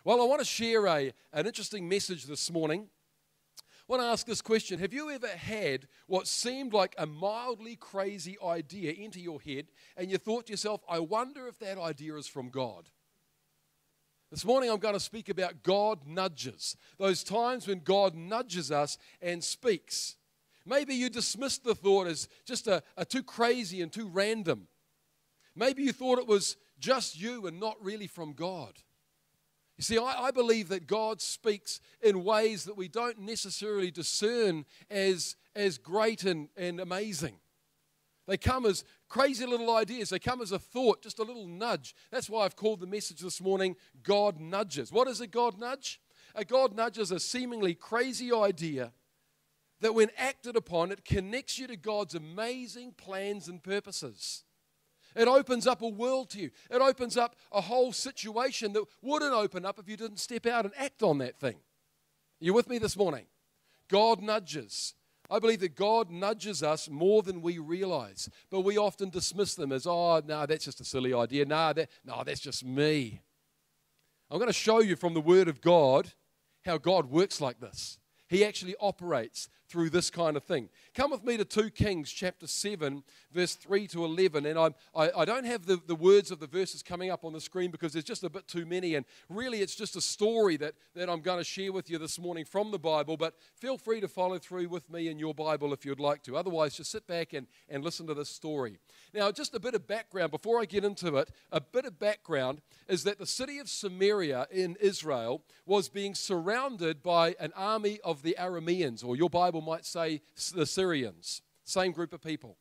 Well, I want to share an interesting message this morning. I want to ask this question. Have you ever had what seemed like a mildly crazy idea into your head and you thought to yourself, I wonder if that idea is from God? This morning I'm going to speak about God nudges, those times when God nudges us and speaks. Maybe you dismissed the thought as just a too crazy and too random. Maybe you thought it was just you and not really from God. You see, I believe that God speaks in ways that we don't necessarily discern as great and amazing. They come as crazy little ideas. They come as a thought, just a little nudge. That's why I've called the message this morning, God Nudges. What is a God nudge? A God nudge is a seemingly crazy idea that when acted upon, it connects you to God's amazing plans and purposes. It opens up a world to you. It opens up a whole situation that wouldn't open up if you didn't step out and act on that thing. Are you with me this morning? God nudges. I believe that God nudges us more than we realize, but we often dismiss them as, oh, no, that's just a silly idea. No, that's just me. I'm going to show you from the Word of God how God works like this. He actually operates through this kind of thing. Come with me to 2 Kings chapter 7, verse 3 to 11. And I don't have the words of the verses coming up on the screen because there's just a bit too many. And really it's just a story that I'm going to share with you this morning from the Bible. But feel free to follow through with me in your Bible if you'd like to. Otherwise, just sit back and listen to this story. Now, just a bit of background before I get into it. A bit of background is that the city of Samaria in Israel was being surrounded by an army of the Arameans, or your Bible might say the Syrians, same group of people.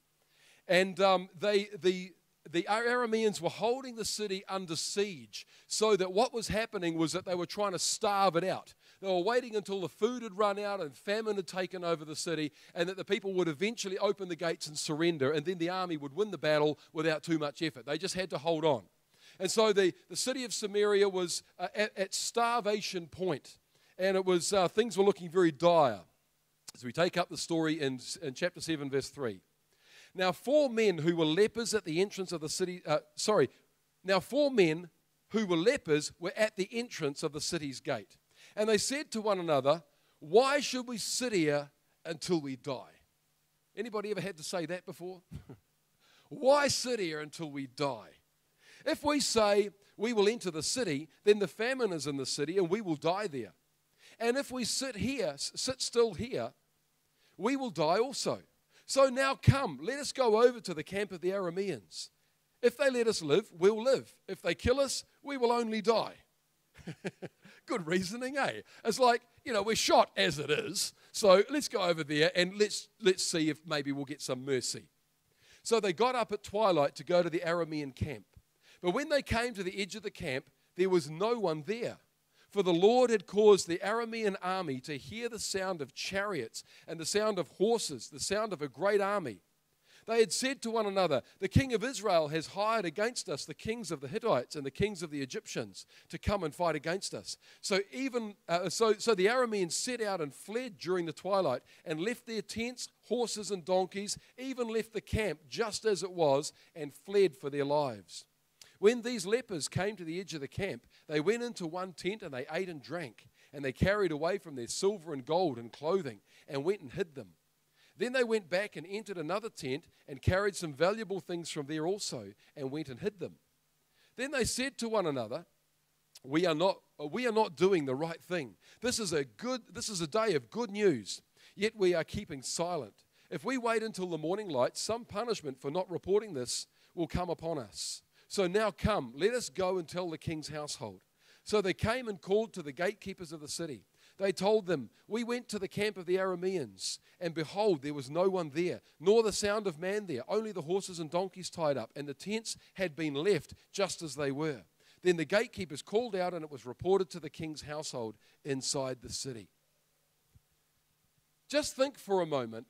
And the Arameans were holding the city under siege, so that what was happening was that they were trying to starve it out. They were waiting until the food had run out and famine had taken over the city, and that the people would eventually open the gates and surrender, and then the army would win the battle without too much effort. They just had to hold on. And so the city of Samaria was at starvation point, and it was things were looking very dire. So we take up the story in chapter 7, verse 3. Now 4 men who were lepers at the entrance of the city, Now 4 men who were lepers were at the entrance of the city's gate. And they said to one another, why should we sit here until we die? Anybody ever had to say that before? Why sit here until we die? If we say we will enter the city, then the famine is in the city and we will die there. And if we sit still here, we will die also. So now come, let us go over to the camp of the Arameans. If they let us live, we'll live. If they kill us, we will only die. Good reasoning, eh? It's like, we're shot as it is, so let's go over there and let's see if maybe we'll get some mercy. So they got up at twilight to go to the Aramean camp. But when they came to the edge of the camp, there was no one there. For the Lord had caused the Aramean army to hear the sound of chariots and the sound of horses, the sound of a great army. They had said to one another, the king of Israel has hired against us the kings of the Hittites and the kings of the Egyptians to come and fight against us. So the Arameans set out and fled during the twilight and left their tents, horses and donkeys, even left the camp just as it was and fled for their lives. When these lepers came to the edge of the camp, they went into one tent and they ate and drank, and they carried away from their silver and gold and clothing and went and hid them. Then they went back and entered another tent and carried some valuable things from there also and went and hid them. Then they said to one another, we are not doing the right thing. This is a day of good news, yet we are keeping silent. If we wait until the morning light, some punishment for not reporting this will come upon us. So now come, let us go and tell the king's household. So they came and called to the gatekeepers of the city. They told them, we went to the camp of the Arameans, and behold, there was no one there, nor the sound of man there, only the horses and donkeys tied up, and the tents had been left just as they were. Then the gatekeepers called out, and it was reported to the king's household inside the city. Just think for a moment.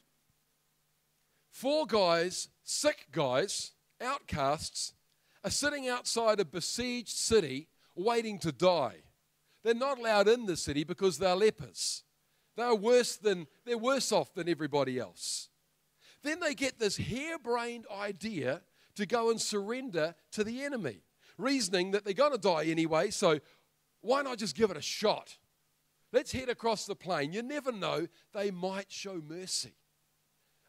4 guys, sick guys, outcasts, are sitting outside a besieged city waiting to die. They're not allowed in the city because they're lepers. They're worse off than everybody else. Then they get this harebrained idea to go and surrender to the enemy, reasoning that they're going to die anyway, so why not just give it a shot? Let's head across the plain. You never know, they might show mercy.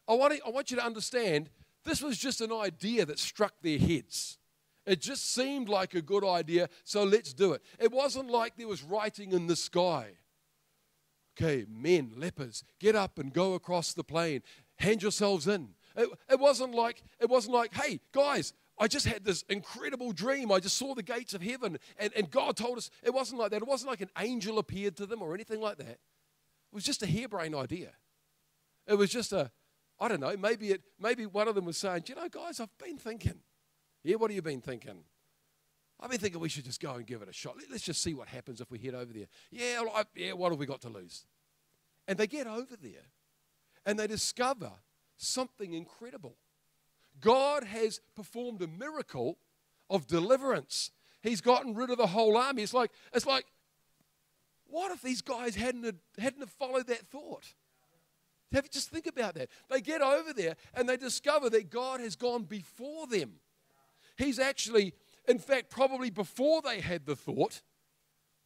I want you to understand, this was just an idea that struck their heads. It just seemed like a good idea, so let's do it. It wasn't like there was writing in the sky. Okay, men, lepers, get up and go across the plain. Hand yourselves in. It wasn't like, hey, guys, I just had this incredible dream. I just saw the gates of heaven, and God told us. It wasn't like that. It wasn't like an angel appeared to them or anything like that. It was just a harebrained idea. It was just I don't know, maybe one of them was saying, you know, guys, I've been thinking. Yeah, what have you been thinking? I've been thinking we should just go and give it a shot. Let's just see what happens if we head over there. Yeah, what have we got to lose? And they get over there, and they discover something incredible. God has performed a miracle of deliverance. He's gotten rid of the whole army. It's like, what if these guys hadn't have followed that thought? Just think about that. They get over there and they discover that God has gone before them. He's actually, in fact, probably before they had the thought,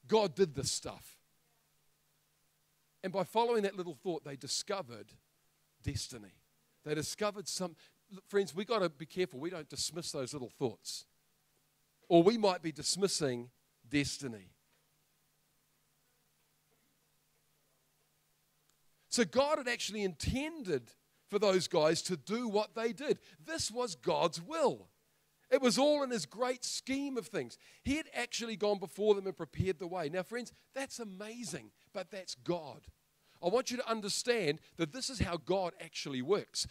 God did this stuff. And by following that little thought, they discovered destiny. They discovered friends, we got to be careful. We don't dismiss those little thoughts. Or we might be dismissing destiny. So God had actually intended for those guys to do what they did. This was God's will. It was all in his great scheme of things. He had actually gone before them and prepared the way. Now, friends, that's amazing, but that's God. I want you to understand that this is how God actually works.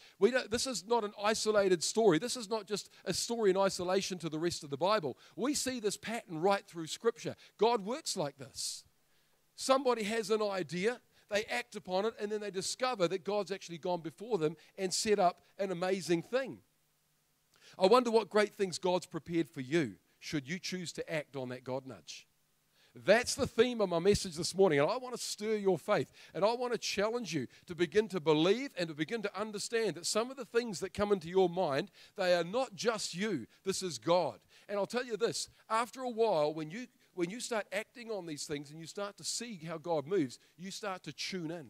This is not an isolated story. This is not just a story in isolation to the rest of the Bible. We see this pattern right through Scripture. God works like this. Somebody has an idea. They act upon it, and then they discover that God's actually gone before them and set up an amazing thing. I wonder what great things God's prepared for you should you choose to act on that God nudge. That's the theme of my message this morning, and I want to stir your faith, and I want to challenge you to begin to believe and to begin to understand that some of the things that come into your mind, they are not just you. This is God. And I'll tell you this, after a while, when you start acting on these things and you start to see how God moves, you start to tune in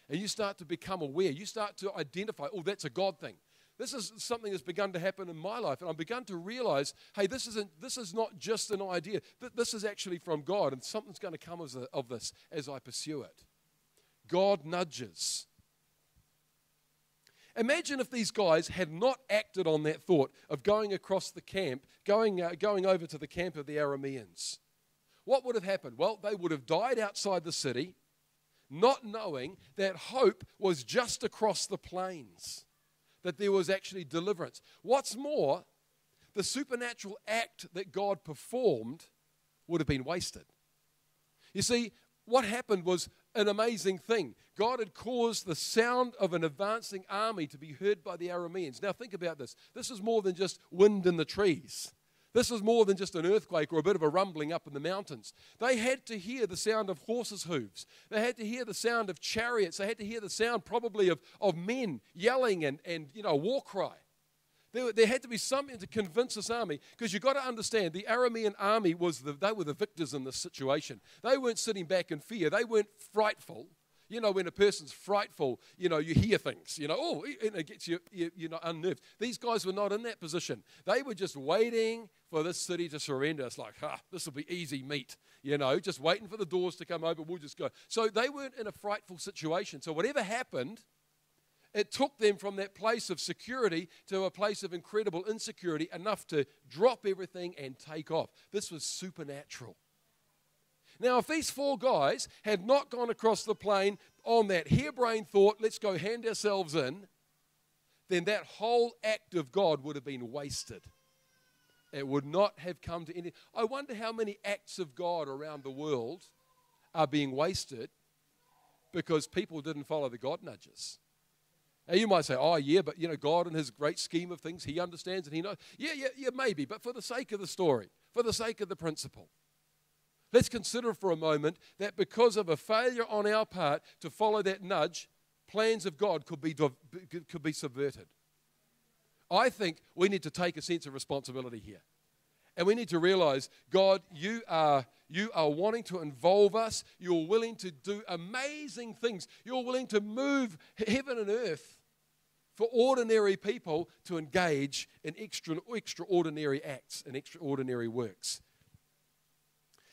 and you start to become aware. You start to identify, oh, that's a God thing. This is something that's begun to happen in my life, and I've begun to realize, hey, this is not just an idea. This is actually from God, and something's going to come of this as I pursue it. God nudges. Imagine if these guys had not acted on that thought of going across the camp, going over to the camp of the Arameans. What would have happened? Well, they would have died outside the city, not knowing that hope was just across the plains, that there was actually deliverance. What's more, the supernatural act that God performed would have been wasted. You see, what happened was an amazing thing. God had caused the sound of an advancing army to be heard by the Arameans. Now think about this. This is more than just wind in the trees. This was more than just an earthquake or a bit of a rumbling up in the mountains. They had to hear the sound of horses' hooves. They had to hear the sound of chariots. They had to hear the sound probably of men yelling and a war cry. There had to be something to convince this army, because you've got to understand, the Aramean army they were the victors in this situation. They weren't sitting back in fear. They weren't frightful. You know, when a person's frightful, you hear things, and it gets you unnerved. These guys were not in that position. They were just waiting for this city to surrender. It's like, this will be easy meat, just waiting for the doors to come open. We'll just go. So they weren't in a frightful situation. So whatever happened, it took them from that place of security to a place of incredible insecurity, enough to drop everything and take off. This was supernatural. Now, if these four guys had not gone across the plain on that harebrained thought, let's go hand ourselves in, then that whole act of God would have been wasted. It would not have come to anything. I wonder how many acts of God around the world are being wasted because people didn't follow the God nudges. Now, you might say, oh, yeah, but, God in his great scheme of things, he understands and he knows. Yeah, maybe, but for the sake of the story, for the sake of the principle, let's consider for a moment that because of a failure on our part to follow that nudge, plans of God could be subverted. I think we need to take a sense of responsibility here. And we need to realize, God, you are You are wanting to involve us. You're willing to do amazing things. You're willing to move heaven and earth for ordinary people to engage in extraordinary acts and extraordinary works.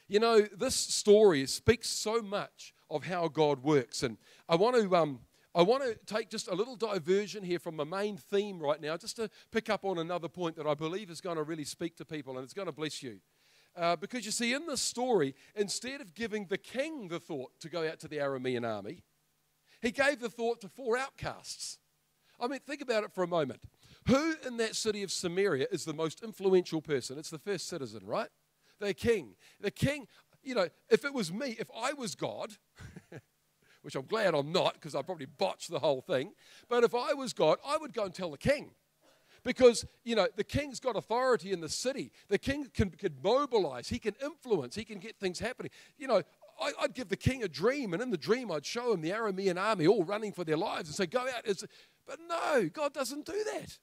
You know, this story speaks so much of how God works. And I want to take just a little diversion here from my main theme right now, just to pick up on another point that I believe is going to really speak to people, and it's going to bless you. Because you see, in this story, instead of giving the king the thought to go out to the Aramean army, he gave the thought to 4 outcasts. I mean, think about it for a moment. Who in that city of Samaria is the most influential person? It's the first citizen, right? The king. The king, you know, if it was me, if I was God, which I'm glad I'm not because I probably botched the whole thing, but if I was God, I would go and tell the king. Because, you know, the king's got authority in the city. The king can mobilize. He can influence. He can get things happening. You know, I'd give the king a dream, and in the dream I'd show him the Aramean army all running for their lives and say, go out. But no, God doesn't do that.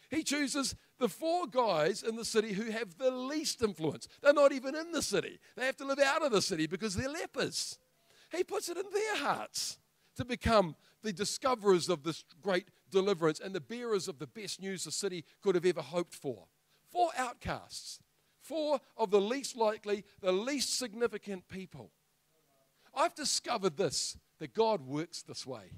He chooses the 4 guys in the city who have the least influence. They're not even in the city. They have to live out of the city because they're lepers. He puts it in their hearts to become the discoverers of this great deliverance and the bearers of the best news the city could have ever hoped for. 4 outcasts. 4 of the least likely, the least significant people. I've discovered this, that God works this way.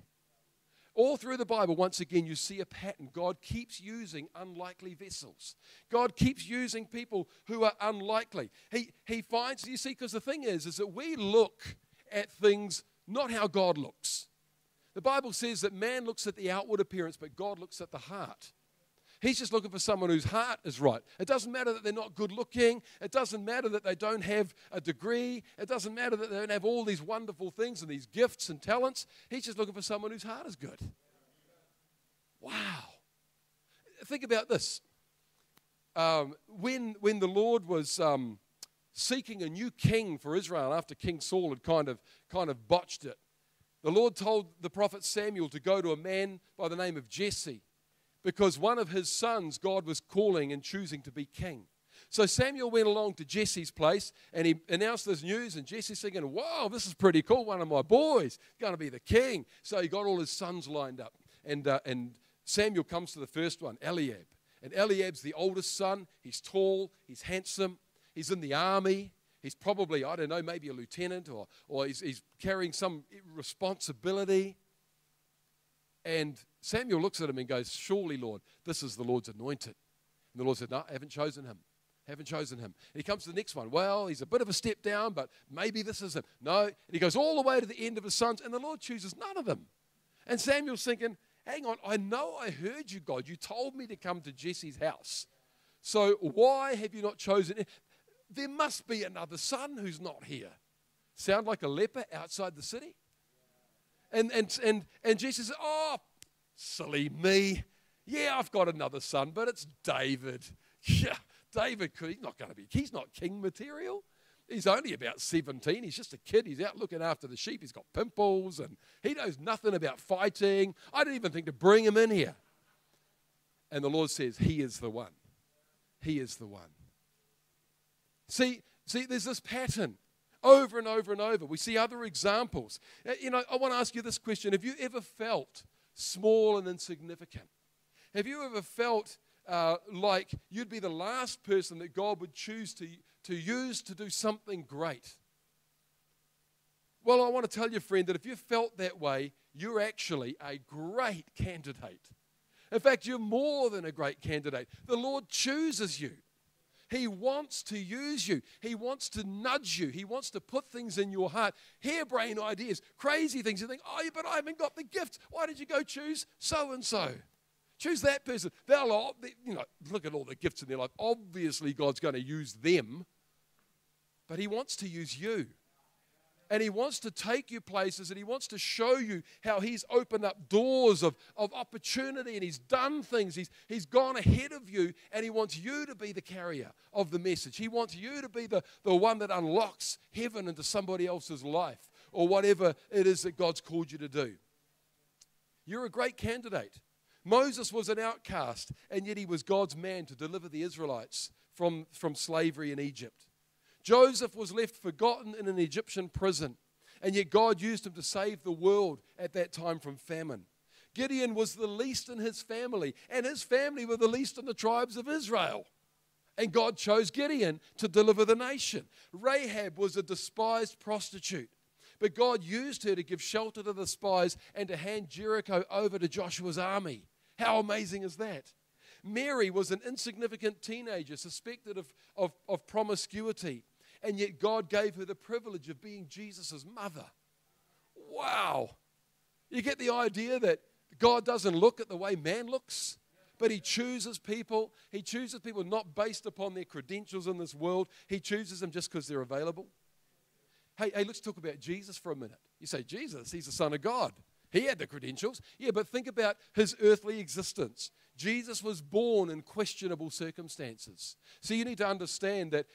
All through the Bible, once again, you see a pattern. God keeps using unlikely vessels. God keeps using people who are unlikely. He finds, you see, because the thing is that we look at things not how God looks. The Bible says that man looks at the outward appearance, but God looks at the heart. He's just looking for someone whose heart is right. It doesn't matter that they're not good looking. It doesn't matter that they don't have a degree. It doesn't matter that they don't have all these wonderful things and these gifts and talents. He's just looking for someone whose heart is good. Wow. Think about this. When the Lord was seeking a new king for Israel after King Saul had kind of botched it, the Lord told the prophet Samuel to go to a man by the name of Jesse, because one of his sons God was calling and choosing to be king. So Samuel went along to Jesse's place and he announced this news, and Jesse's thinking, wow, this is pretty cool. One of my boys is going to be the king. So he got all his sons lined up. And Samuel comes to the first one, Eliab. And Eliab's the oldest son. He's tall. He's handsome. He's in the army. He's probably, I don't know, maybe a lieutenant or he's carrying some responsibility. And Samuel looks at him and goes, surely, Lord, this is the Lord's anointed. And the Lord said, no, I haven't chosen him. Haven't chosen him. And he comes to the next one. Well, he's a bit of a step down, but maybe this is him. No. And he goes all the way to the end of his sons, and the Lord chooses none of them. And Samuel's thinking, hang on, I know I heard you, God. You told me to come to Jesse's house. So why have you not chosen him? There must be another son who's not here. Sound like a leper outside the city? And Jesse says, oh, silly me. Yeah, I've got another son, but it's David. Yeah, David, he's not king material. He's only about 17. He's just a kid. He's out looking after the sheep. He's got pimples, and he knows nothing about fighting. I didn't even think to bring him in here. And the Lord says, he is the one. He is the one. See, there's this pattern. Over and over and over. We see other examples. You know, I want to ask you this question. Have you ever felt small and insignificant? Have you ever felt like you'd be the last person that God would choose to use to do something great? Well, I want to tell you, friend, that if you felt that way, you're actually a great candidate. In fact, you're more than a great candidate. The Lord chooses you. He wants to use you. He wants to nudge you. He wants to put things in your heart, harebrained ideas, crazy things. You think, oh, but I haven't got the gift. Why did you go choose so-and-so? Choose that person. Look at all the gifts in their life. Obviously, God's going to use them, but he wants to use you. And he wants to take you places, and he wants to show you how he's opened up doors of opportunity, and he's done things. He's gone ahead of you, and he wants you to be the carrier of the message. He wants you to be the one that unlocks heaven into somebody else's life, or whatever it is that God's called you to do. You're a great candidate. Moses was an outcast, and yet he was God's man to deliver the Israelites from slavery in Egypt. Joseph was left forgotten in an Egyptian prison, and yet God used him to save the world at that time from famine. Gideon was the least in his family, and his family were the least in the tribes of Israel. And God chose Gideon to deliver the nation. Rahab was a despised prostitute, but God used her to give shelter to the spies and to hand Jericho over to Joshua's army. How amazing is that? Mary was an insignificant teenager suspected of promiscuity, and yet God gave her the privilege of being Jesus' mother. Wow. You get the idea that God doesn't look at the way man looks, but he chooses people. He chooses people not based upon their credentials in this world. He chooses them just because they're available. Hey, let's talk about Jesus for a minute. You say, Jesus, he's the Son of God. He had the credentials. Yeah, but think about his earthly existence. Jesus was born in questionable circumstances. So you need to understand that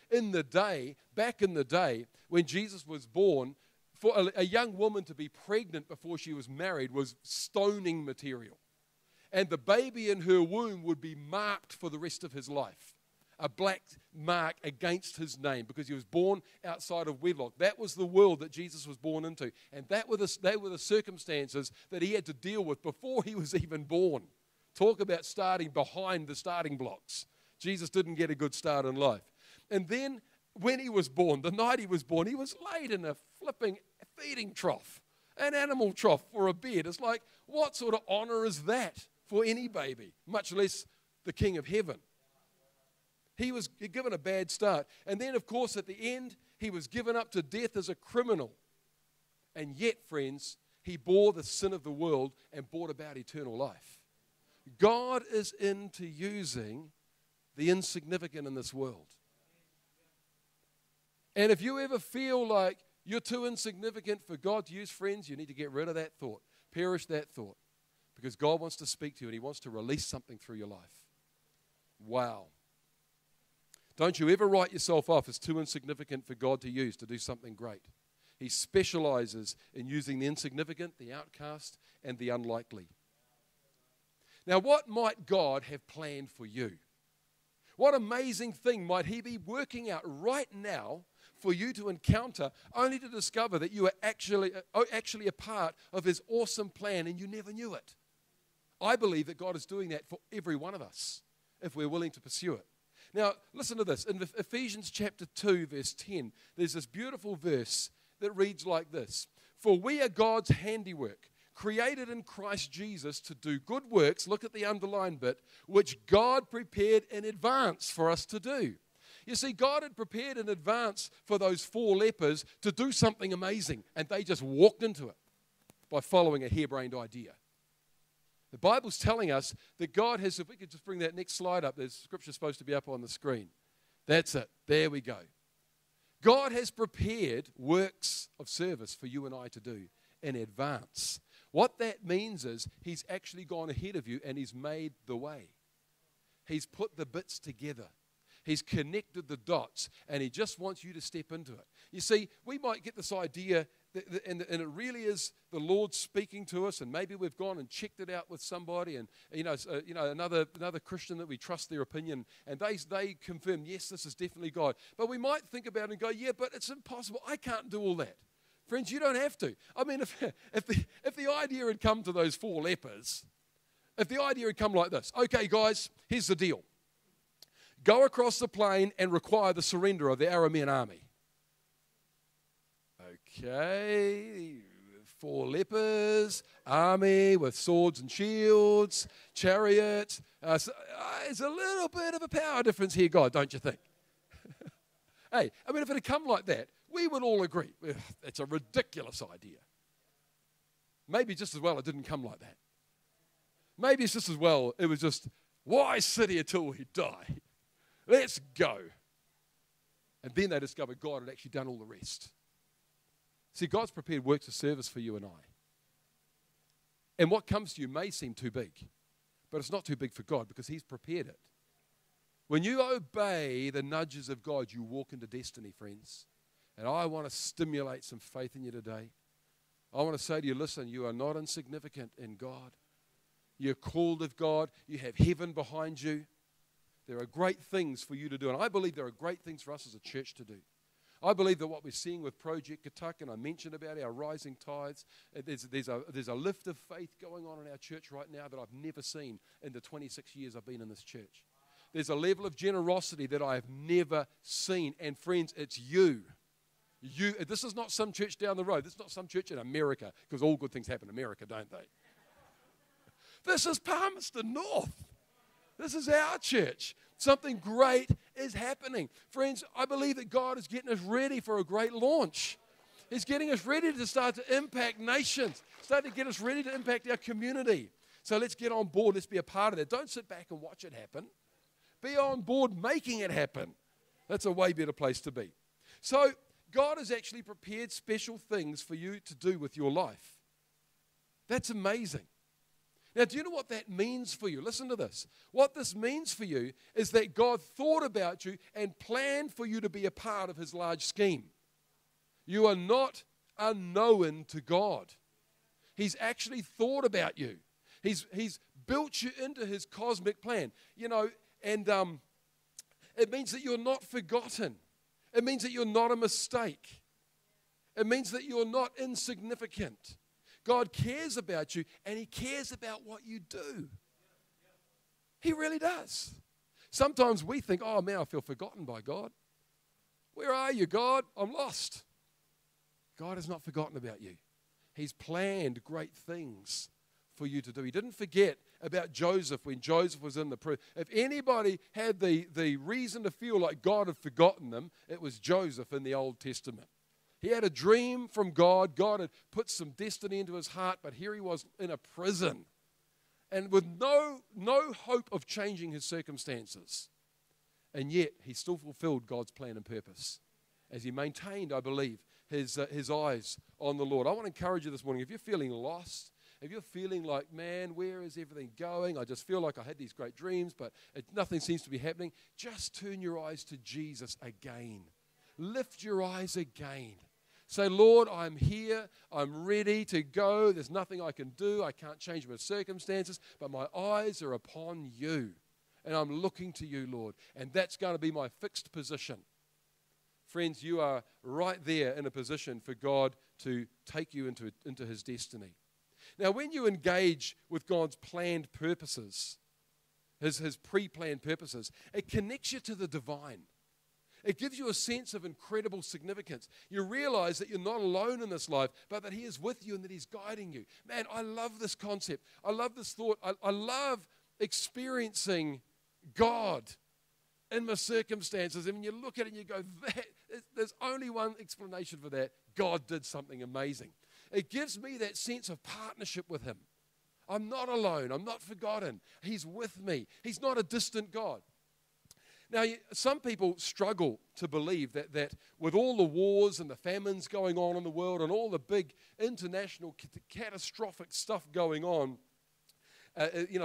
back in the day, when Jesus was born, for a young woman to be pregnant before she was married was stoning material. And the baby in her womb would be marked for the rest of his life. A black mark against his name because he was born outside of wedlock. That was the world that Jesus was born into. And they were the circumstances that he had to deal with before he was even born. Talk about starting behind the starting blocks. Jesus didn't get a good start in life. And then when he was born, the night he was born, he was laid in a flipping feeding trough, an animal trough for a bed. It's like, what sort of honor is that for any baby, much less the King of Heaven? He was given a bad start. And then, of course, at the end, he was given up to death as a criminal. And yet, friends, he bore the sin of the world and brought about eternal life. God is into using the insignificant in this world. And if you ever feel like you're too insignificant for God to use, friends, you need to get rid of that thought. Perish that thought. Because God wants to speak to you and he wants to release something through your life. Wow. Don't you ever write yourself off as too insignificant for God to use to do something great. He specializes in using the insignificant, the outcast, and the unlikely. Now, what might God have planned for you? What amazing thing might he be working out right now for you to encounter, only to discover that you are actually a part of his awesome plan and you never knew it? I believe that God is doing that for every one of us if we're willing to pursue it. Now, listen to this. In Ephesians chapter 2, verse 10, there's this beautiful verse that reads like this. For we are God's handiwork, created in Christ Jesus to do good works, look at the underlined bit, which God prepared in advance for us to do. You see, God had prepared in advance for those 4 lepers to do something amazing, and they just walked into it by following a harebrained idea. The Bible's telling us that God has, if we could just bring that next slide up, there's scripture supposed to be up on the screen. That's it. There we go. God has prepared works of service for you and I to do in advance. What that means is he's actually gone ahead of you and he's made the way. He's put the bits together. He's connected the dots and he just wants you to step into it. You see, we might get this idea and it really is the Lord speaking to us, and maybe we've gone and checked it out with somebody, and another Christian that we trust their opinion, and they confirm, yes, this is definitely God. But we might think about it and go, yeah, but it's impossible. I can't do all that. Friends, you don't have to. I mean, if the idea had come to those 4 lepers, if the idea had come like this, okay, guys, here's the deal. Go across the plain and require the surrender of the Aramean army. Okay, 4 lepers, army with swords and shields, chariots. There's a little bit of a power difference here, God, don't you think? Hey, I mean, if it had come like that, we would all agree. It's a ridiculous idea. Maybe just as well it didn't come like that. Maybe it's just as well it was just, why sit here till we die? Let's go. And then they discovered God had actually done all the rest. See, God's prepared works of service for you and I. And what comes to you may seem too big, but it's not too big for God because he's prepared it. When you obey the nudges of God, you walk into destiny, friends. And I want to stimulate some faith in you today. I want to say to you, listen, you are not insignificant in God. You're called of God. You have heaven behind you. There are great things for you to do. And I believe there are great things for us as a church to do. I believe that what we're seeing with Project Katak, and I mentioned about our rising tides, there's a lift of faith going on in our church right now that I've never seen in the 26 years I've been in this church. There's a level of generosity that I have never seen. And friends, it's you. This is not some church down the road. This is not some church in America, because all good things happen in America, don't they? This is Palmerston North. This is our church. Something great is happening. Friends, I believe that God is getting us ready for a great launch. He's getting us ready to start to impact nations, start to get us ready to impact our community. So let's get on board. Let's be a part of that. Don't sit back and watch it happen. Be on board making it happen. That's a way better place to be. So God has actually prepared special things for you to do with your life. That's amazing. Now, do you know what that means for you? Listen to this. What this means for you is that God thought about you and planned for you to be a part of his large scheme. You are not unknown to God. He's actually thought about you. He's built you into his cosmic plan. And it means that you're not forgotten. It means that you're not a mistake. It means that you're not insignificant. God cares about you, and he cares about what you do. He really does. Sometimes we think, oh man, I feel forgotten by God. Where are you, God? I'm lost. God has not forgotten about you. He's planned great things for you to do. He didn't forget about Joseph when Joseph was in the prison. If anybody had the reason to feel like God had forgotten them, it was Joseph in the Old Testament. He had a dream from God. God had put some destiny into his heart, but here he was in a prison and with no hope of changing his circumstances. And yet he still fulfilled God's plan and purpose as he maintained, I believe, his eyes on the Lord. I want to encourage you this morning, if you're feeling lost, if you're feeling like, man, where is everything going? I just feel like I had these great dreams, but nothing seems to be happening. Just turn your eyes to Jesus again. Lift your eyes again. Say, Lord, I'm here. I'm ready to go. There's nothing I can do. I can't change my circumstances, but my eyes are upon you. And I'm looking to you, Lord. And that's going to be my fixed position. Friends, you are right there in a position for God to take you into his destiny. Now, when you engage with God's planned purposes, his pre-planned purposes, it connects you to the divine. It gives you a sense of incredible significance. You realize that you're not alone in this life, but that he is with you and that he's guiding you. Man, I love this concept. I love this thought. I love experiencing God in my circumstances. And when you look at it and you go, there's only one explanation for that. God did something amazing. It gives me that sense of partnership with him. I'm not alone. I'm not forgotten. He's with me. He's not a distant God. Now, some people struggle to believe that with all the wars and the famines going on in the world and all the big international catastrophic stuff going on,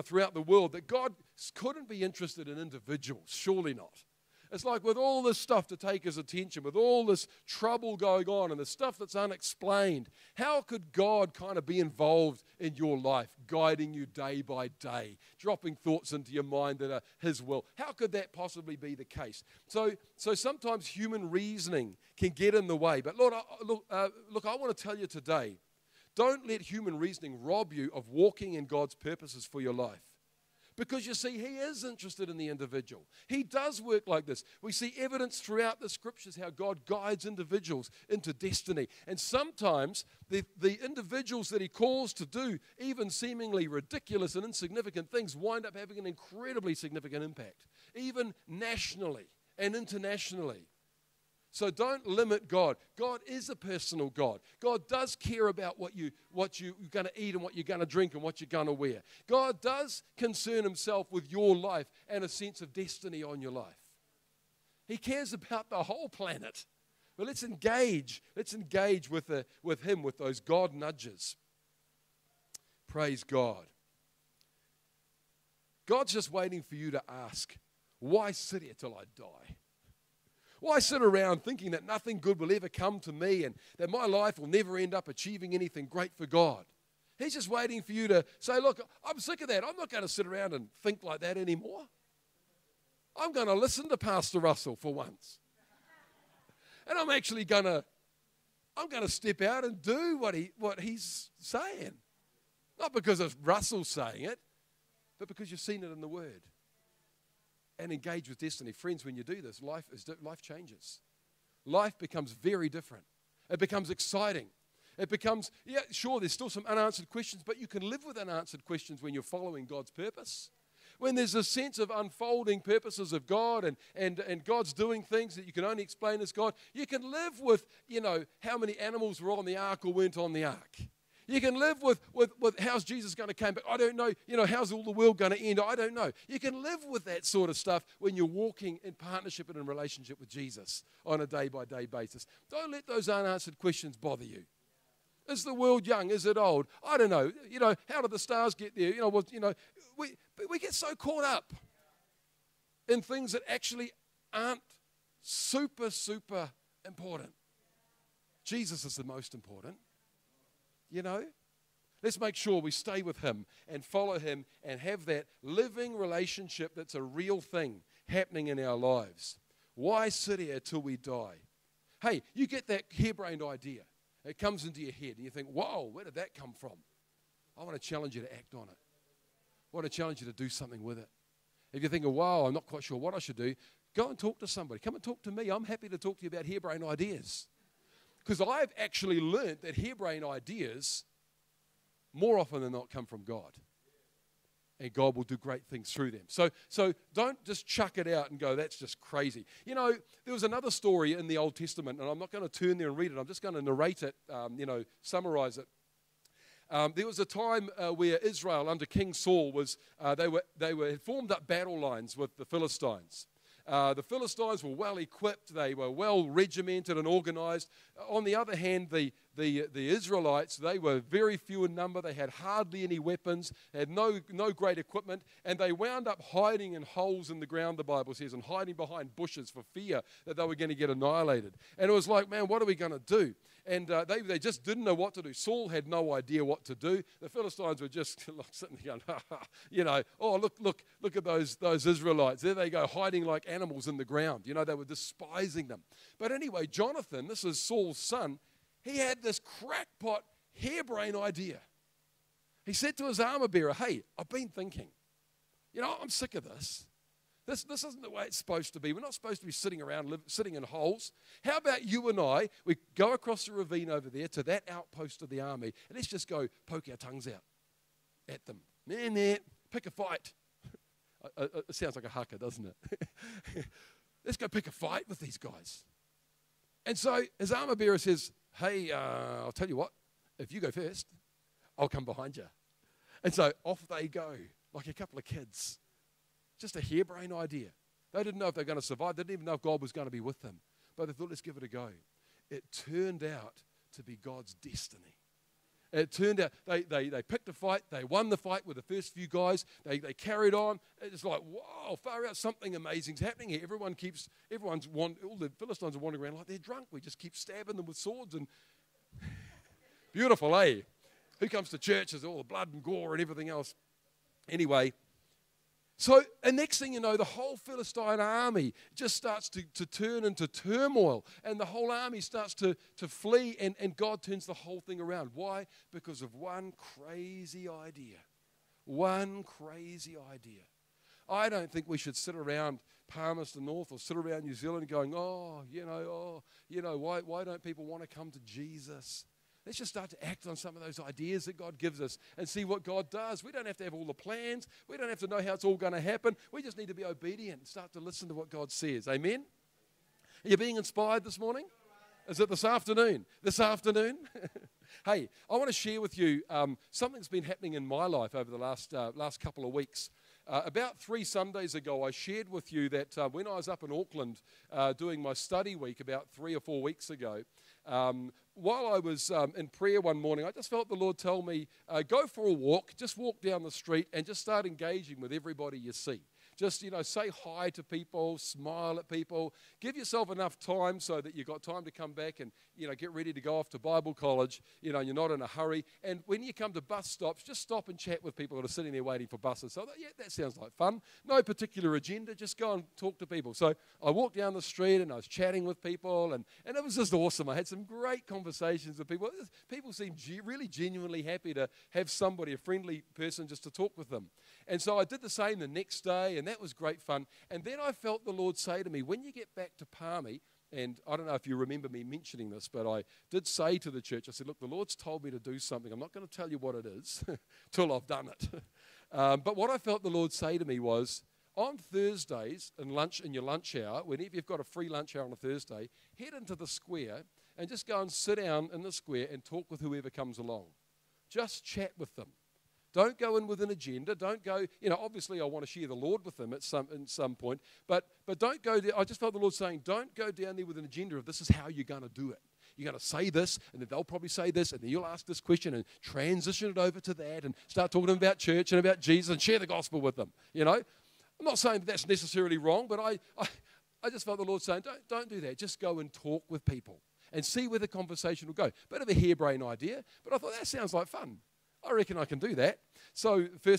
throughout the world, that God couldn't be interested in individuals. Surely not. It's like with all this stuff to take his attention, with all this trouble going on and the stuff that's unexplained, how could God kind of be involved in your life, guiding you day by day, dropping thoughts into your mind that are his will? How could that possibly be the case? So sometimes human reasoning can get in the way. But Lord, look, I want to tell you today, don't let human reasoning rob you of walking in God's purposes for your life. Because you see, he is interested in the individual. He does work like this. We see evidence throughout the scriptures how God guides individuals into destiny. And sometimes the individuals that he calls to do even seemingly ridiculous and insignificant things wind up having an incredibly significant impact, even nationally and internationally. So don't limit God. God is a personal God. God does care about what you're going to eat and what you're going to drink and what you're going to wear. God does concern himself with your life and a sense of destiny on your life. He cares about the whole planet. But let's engage with him with those God nudges. Praise God. God's just waiting for you to ask, why sit here till I die? Why sit around thinking that nothing good will ever come to me and that my life will never end up achieving anything great for God? He's just waiting for you to say, look, I'm sick of that. I'm not going to sit around and think like that anymore. I'm going to listen to Pastor Russell for once. And I'm actually I'm gonna step out and do what he's saying. Not because of Russell saying it, but because you've seen it in the Word. And engage with destiny. Friends, when you do this, life changes. Life becomes very different. It becomes exciting. It becomes, yeah, sure, there's still some unanswered questions, but you can live with unanswered questions when you're following God's purpose. When there's a sense of unfolding purposes of God and God's doing things that you can only explain as God, you can live with, how many animals were on the ark or weren't on the ark. You can live with how's Jesus going to come back. I don't know. How's all the world going to end? I don't know. You can live with that sort of stuff when you're walking in partnership and in relationship with Jesus on a day-by-day basis. Don't let those unanswered questions bother you. Is the world young? Is it old? I don't know. How did the stars get there? We get so caught up in things that actually aren't super, super important. Jesus is the most important. Let's make sure we stay with him and follow him and have that living relationship that's a real thing happening in our lives. Why sit here till we die? Hey, you get that harebrained idea. It comes into your head and you think, whoa, where did that come from? I want to challenge you to act on it. I want to challenge you to do something with it. If you're thinking, wow, I'm not quite sure what I should do, go and talk to somebody. Come and talk to me. I'm happy to talk to you about harebrained ideas. Because I've actually learned that harebrained ideas, more often than not, come from God. And God will do great things through them. So don't just chuck it out and go, that's just crazy. There was another story in the Old Testament, and I'm not going to turn there and read it. I'm just going to narrate it, summarize it. There was a time where Israel, under King Saul, they had formed up battle lines with the Philistines. The Philistines were well equipped, they were well regimented and organized. On the other hand, the Israelites, they were very few in number, they had hardly any weapons, they had no great equipment, and they wound up hiding in holes in the ground, the Bible says, and hiding behind bushes for fear that they were going to get annihilated. And it was like, man, what are we going to do? And they just didn't know what to do. Saul had no idea what to do. The Philistines were just sitting there going, oh, look at those Israelites. There they go, hiding like animals in the ground. They were despising them. But anyway, Jonathan, this is Saul's son, he had this crackpot, harebrained idea. He said to his armor bearer, hey, I've been thinking, I'm sick of this. This isn't the way it's supposed to be. We're not supposed to be sitting around, sitting in holes. How about you and I, we go across the ravine over there to that outpost of the army, and let's just go poke our tongues out at them. Pick a fight. It sounds like a haka, doesn't it? Let's go pick a fight with these guys. And so his armor bearer says, hey, I'll tell you what, if you go first, I'll come behind you. And so off they go, like a couple of kids. Just a harebrained idea. They didn't know if they were going to survive. They didn't even know if God was going to be with them. But they thought, let's give it a go. It turned out to be God's destiny. It turned out they picked a fight. They won the fight with the first few guys. They carried on. It's like, wow, far out, something amazing's happening here. All the Philistines are wandering around like they're drunk. We just keep stabbing them with swords. And beautiful, eh? Who comes to church? There's all the blood and gore and everything else. Anyway, so the next thing you know, the whole Philistine army just starts to turn into turmoil, and the whole army starts to flee, and God turns the whole thing around. Why? Because of one crazy idea. One crazy idea. I don't think we should sit around Palmerston North or sit around New Zealand going, why don't people want to come to Jesus? Let's just start to act on some of those ideas that God gives us and see what God does. We don't have to have all the plans. We don't have to know how it's all going to happen. We just need to be obedient and start to listen to what God says. Amen? Are you being inspired this morning? Is it this afternoon? This afternoon? Hey, I want to share with you something that's been happening in my life over the last couple of weeks. About 3 Sundays ago, I shared with you that when I was up in Auckland doing my study week about 3 or 4 weeks ago, while I was in prayer one morning, I just felt the Lord tell me, go for a walk, just walk down the street and just start engaging with everybody you see. Just, say hi to people, smile at people. Give yourself enough time so that you've got time to come back and, get ready to go off to Bible college. You're not in a hurry. And when you come to bus stops, just stop and chat with people that are sitting there waiting for buses. So, yeah, that sounds like fun. No particular agenda, just go and talk to people. So I walked down the street and I was chatting with people, and it was just awesome. I had some great conversations with people. People seemed really genuinely happy to have somebody, a friendly person, just to talk with them. And so I did the same the next day, and that was great fun. And then I felt the Lord say to me, when you get back to Palmy, and I don't know if you remember me mentioning this, but I did say to the church, I said, look, the Lord's told me to do something. I'm not going to tell you what it is till I've done it. But what I felt the Lord say to me was, on Thursdays in your lunch hour, whenever you've got a free lunch hour on a Thursday, head into the square and just go and sit down in the square and talk with whoever comes along. Just chat with them. Don't go in with an agenda. Don't go, obviously I want to share the Lord with them at some point, but don't go there. I just felt the Lord saying, don't go down there with an agenda of this is how you're going to do it. You're going to say this, and then they'll probably say this, and then you'll ask this question and transition it over to that and start talking to them about church and about Jesus and share the gospel with them, I'm not saying that's necessarily wrong, but I just felt the Lord saying, don't do that. Just go and talk with people and see where the conversation will go. Bit of a harebrained idea, but I thought that sounds like fun. I reckon I can do that. So 3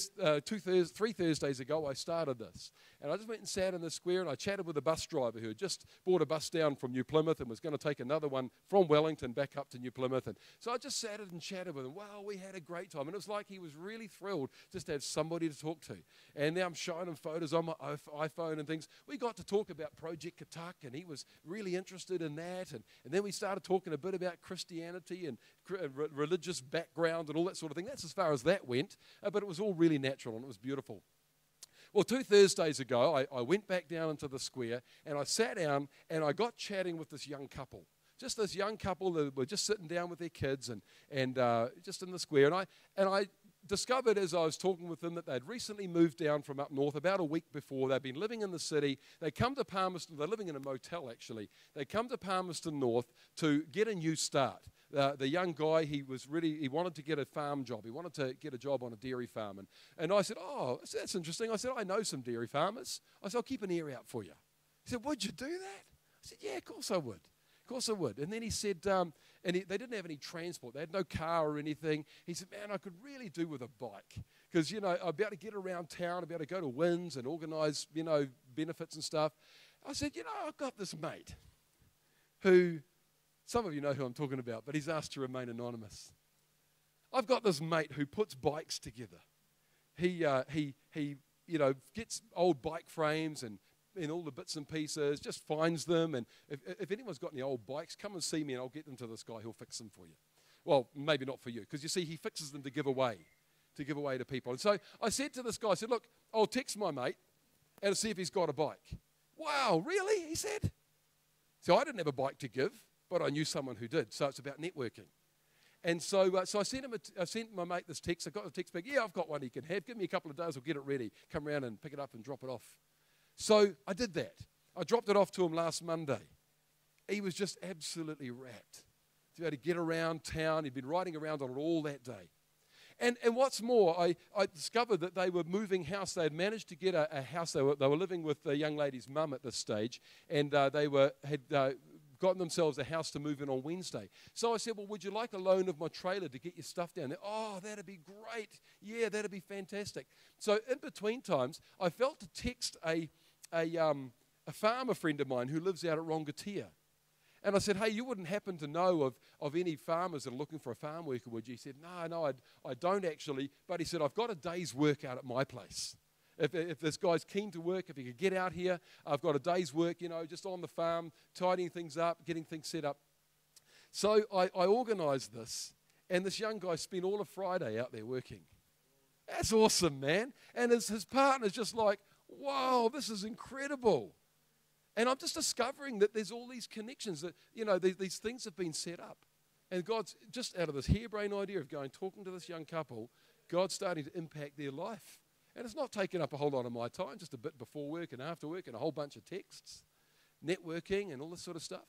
Thursdays ago, I started this. And I just went and sat in the square and I chatted with a bus driver who had just bought a bus down from New Plymouth and was going to take another one from Wellington back up to New Plymouth. And so I just sat and chatted with him. Wow, we had a great time. And it was like he was really thrilled just to have somebody to talk to. And now I'm showing him photos on my iPhone and things. We got to talk about Project Katak, and he was really interested in that. And then we started talking a bit about Christianity and religious background and all that sort of thing. That's as far as that went. But it was all really natural and it was beautiful. Well, 2 Thursdays ago, I went back down into the square and I sat down and I got chatting with this young couple. Just this young couple that were just sitting down with their kids and just in the square. And I discovered as I was talking with them that they'd recently moved down from up north about a week before. They'd been living in the city. They come to Palmerston. They're living in a motel, actually. They come to Palmerston North to get a new start. The young guy, he wanted to get a farm job. He wanted to get a job on a dairy farm. And I said, oh, that's interesting. I said, I know some dairy farmers. I said, I'll keep an ear out for you. He said, would you do that? I said, yeah, of course I would. Of course I would. And then he said, they didn't have any transport. They had no car or anything. He said, man, I could really do with a bike. Because, I'd be able to get around town, I'd be able to go to Wins and organise, benefits and stuff. I said, I've got this mate who... Some of you know who I'm talking about, but he's asked to remain anonymous. I've got this mate who puts bikes together. He gets old bike frames and all the bits and pieces, just finds them. And if anyone's got any old bikes, come and see me and I'll get them to this guy. He'll fix them for you. Well, maybe not for you, because you see, he fixes them to give away to people. And so I said to this guy, I said, look, I'll text my mate and see if he's got a bike. Wow, really? He said. So I didn't have a bike to give, but I knew someone who did. So it's about networking. And so I sent my mate this text. I got the text back. Yeah, I've got one he can have. Give me a couple of days. I'll get it ready. Come around and pick it up and drop it off. So I did that. I dropped it off to him last Monday. He was just absolutely rapt to be able to get around town. He'd been riding around on it all that day. And what's more, I discovered that they were moving house. They had managed to get a house. They were living with the young lady's mum at this stage, and they had gotten themselves a house to move in on Wednesday. So I said, well, would you like a loan of my trailer to get your stuff down there? Oh, that'd be great. Yeah, that'd be fantastic. So in between times, I felt to text a farmer friend of mine who lives out at Rongatia. And I said, hey, you wouldn't happen to know of any farmers that are looking for a farm worker, would you? He said, no, I don't actually. But he said, I've got a day's work out at my place. If this guy's keen to work, if he could get out here, I've got a day's work, just on the farm, tidying things up, getting things set up. So I organised this, and this young guy spent all of Friday out there working. That's awesome, man. And his partner's just like, wow, this is incredible. And I'm just discovering that there's all these connections that, these things have been set up. And God's just out of this harebrained idea of talking to this young couple, God's starting to impact their life. And it's not taking up a whole lot of my time, just a bit before work and after work and a whole bunch of texts, networking and all this sort of stuff.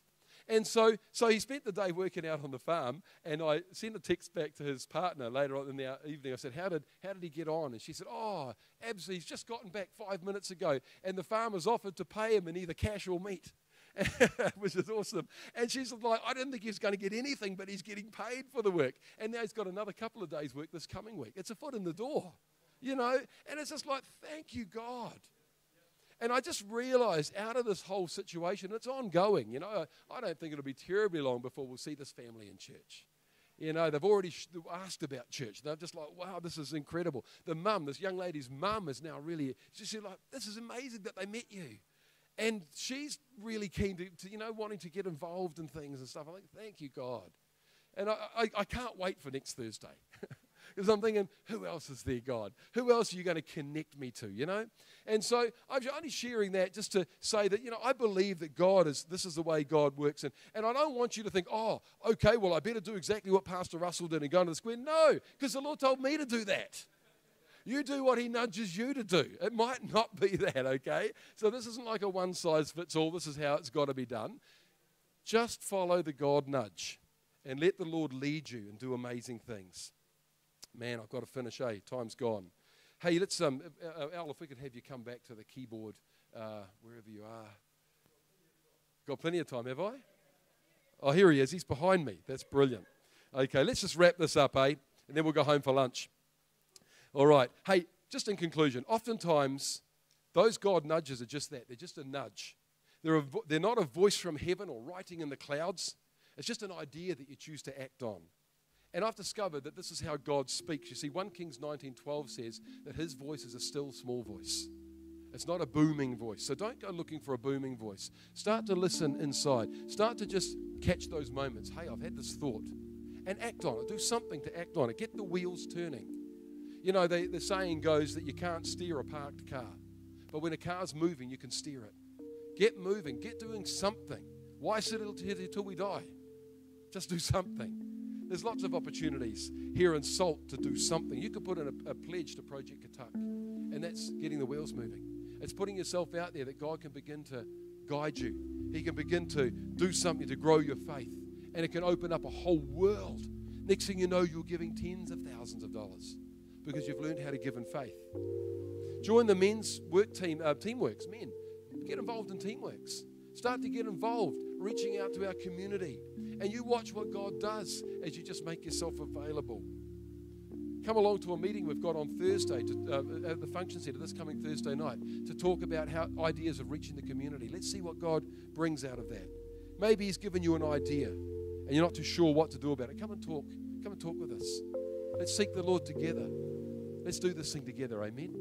And so he spent the day working out on the farm, and I sent a text back to his partner later on in the evening. I said, how did he get on? And she said, oh, he's just gotten back 5 minutes ago, and the farmer's offered to pay him in either cash or meat, which is awesome. And she's like, I didn't think he was going to get anything, but he's getting paid for the work. And now he's got another couple of days' work this coming week. It's a foot in the door, and it's just like, thank you, God. And I just realized out of this whole situation, it's ongoing. I don't think it'll be terribly long before we'll see this family in church. They've already asked about church. They're just like, wow, this is incredible. The mum, this young lady's mum is now she's like, this is amazing that they met you. And she's really keen to wanting to get involved in things and stuff. I'm like, thank you, God. And I can't wait for next Thursday. Because I'm thinking, who else is there, God? Who else are you going to connect me to, And so I'm only sharing that just to say that, I believe that this is the way God works. And I don't want you to think, oh, okay, well, I better do exactly what Pastor Russell did and go into the square. No, because the Lord told me to do that. You do what he nudges you to do. It might not be that, okay? So this isn't like a one-size-fits-all. This is how it's got to be done. Just follow the God nudge and let the Lord lead you and do amazing things. Man, I've got to finish, time's gone. Hey, let's, Al, if we could have you come back to the keyboard, wherever you are. Got plenty of time, have I? Oh, here he is. He's behind me. That's brilliant. Okay, let's just wrap this up, And then we'll go home for lunch. All right. Hey, just in conclusion, oftentimes those God nudges are just that. They're just a nudge. They're not a voice from heaven or writing in the clouds. It's just an idea that you choose to act on. And I've discovered that this is how God speaks. You see, 1 Kings 19:12 says that his voice is a still small voice. It's not a booming voice. So don't go looking for a booming voice. Start to listen inside. Start to just catch those moments. Hey, I've had this thought. And act on it. Do something to act on it. Get the wheels turning. The saying goes that you can't steer a parked car. But when a car's moving, you can steer it. Get moving. Get doing something. Why sit till we die? Just do something. There's lots of opportunities here in Salt to do something. You could put in a pledge to Project Katuk, and that's getting the wheels moving. It's putting yourself out there that God can begin to guide you. He can begin to do something to grow your faith, and it can open up a whole world. Next thing you know, you're giving tens of thousands of dollars because you've learned how to give in faith. Join the men's work team, Teamworks. Men, get involved in Teamworks. Start to get involved, reaching out to our community. And you watch what God does as you just make yourself available. Come along to a meeting we've got on Thursday at the Function Centre this coming Thursday night to talk about how ideas of reaching the community. Let's see what God brings out of that. Maybe he's given you an idea and you're not too sure what to do about it. Come and talk. Come and talk with us. Let's seek the Lord together. Let's do this thing together. Amen.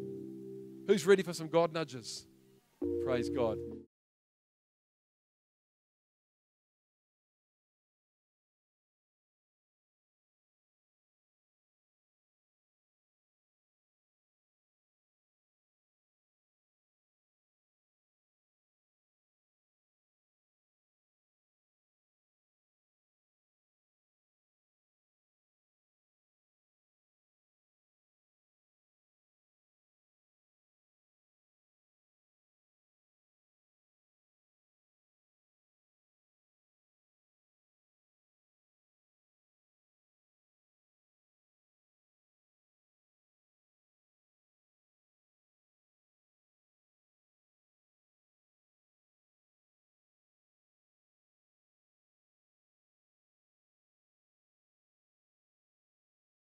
Who's ready for some God nudges? Praise God.